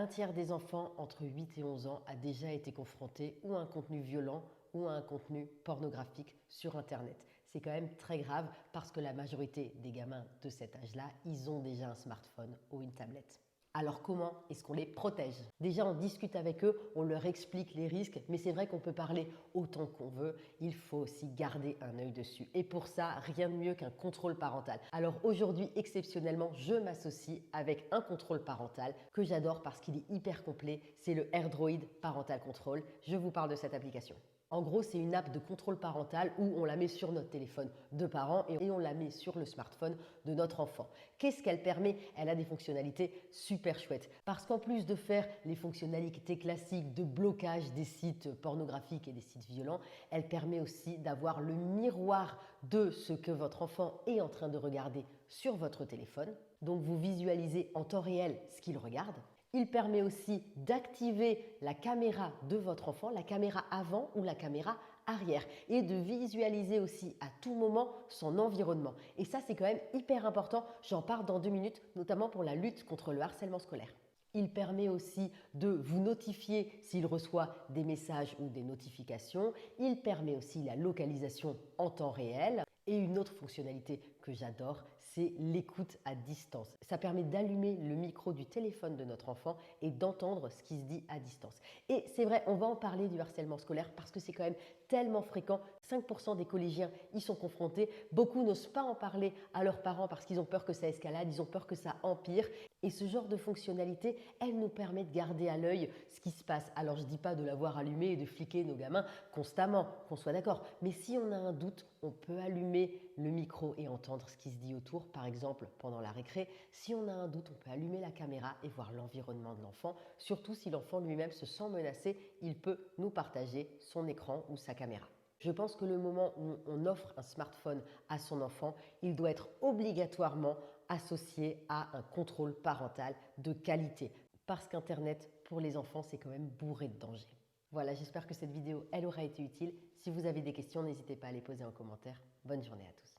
tiers des enfants entre 8 et 11 ans a déjà été confronté ou à un contenu violent ou à un contenu pornographique sur Internet. C'est quand même très grave parce que la majorité des gamins de cet âge-là, ils ont déjà un smartphone ou une tablette. Alors comment est-ce qu'on les protège? Déjà, on discute avec eux, on leur explique les risques, mais c'est vrai qu'on peut parler autant qu'on veut, il faut aussi garder un œil dessus. Et pour ça, rien de mieux qu'un contrôle parental. Alors aujourd'hui, exceptionnellement, je m'associe avec un contrôle parental que j'adore parce qu'il est hyper complet, c'est le AirDroid Parental Control. Je vous parle de cette application. En gros, c'est une app de contrôle parental où on la met sur notre téléphone de parents et on la met sur le smartphone de notre enfant. Qu'est-ce qu'elle permet? Elle a des fonctionnalités super chouettes. Parce qu'en plus de faire les fonctionnalités classiques de blocage des sites pornographiques et des sites violents, elle permet aussi d'avoir le miroir de ce que votre enfant est en train de regarder sur votre téléphone. Donc vous visualisez en temps réel ce qu'il regarde. Il permet aussi d'activer la caméra de votre enfant, la caméra avant ou la caméra arrière, et de visualiser aussi à tout moment son environnement. Et ça, c'est quand même hyper important. J'en parle dans 2 minutes, notamment pour la lutte contre le harcèlement scolaire. Il permet aussi de vous notifier s'il reçoit des messages ou des notifications. Il permet aussi la localisation en temps réel. Et une autre fonctionnalité que j'adore, c'est l'écoute à distance. Ça permet d'allumer le micro du téléphone de notre enfant et d'entendre ce qui se dit à distance. Et c'est vrai, on va en parler du harcèlement scolaire parce que c'est quand même tellement fréquent. 5% des collégiens y sont confrontés. Beaucoup n'osent pas en parler à leurs parents parce qu'ils ont peur que ça escalade, ils ont peur que ça empire. Et ce genre de fonctionnalité, elle nous permet de garder à l'œil ce qui se passe. Alors je ne dis pas de l'avoir allumé et de fliquer nos gamins constamment, qu'on soit d'accord. Mais si on a un doute, on peut allumer le micro et entendre ce qui se dit autour, par exemple pendant la récré. Si on a un doute, on peut allumer la caméra et voir l'environnement de l'enfant. Surtout si l'enfant lui-même se sent menacé, il peut nous partager son écran ou sa caméra. Je pense que le moment où on offre un smartphone à son enfant, il doit être obligatoirement associé à un contrôle parental de qualité. Parce qu'Internet, pour les enfants, c'est quand même bourré de dangers. Voilà, j'espère que cette vidéo, elle aura été utile. Si vous avez des questions, n'hésitez pas à les poser en commentaire. Bonne journée à tous.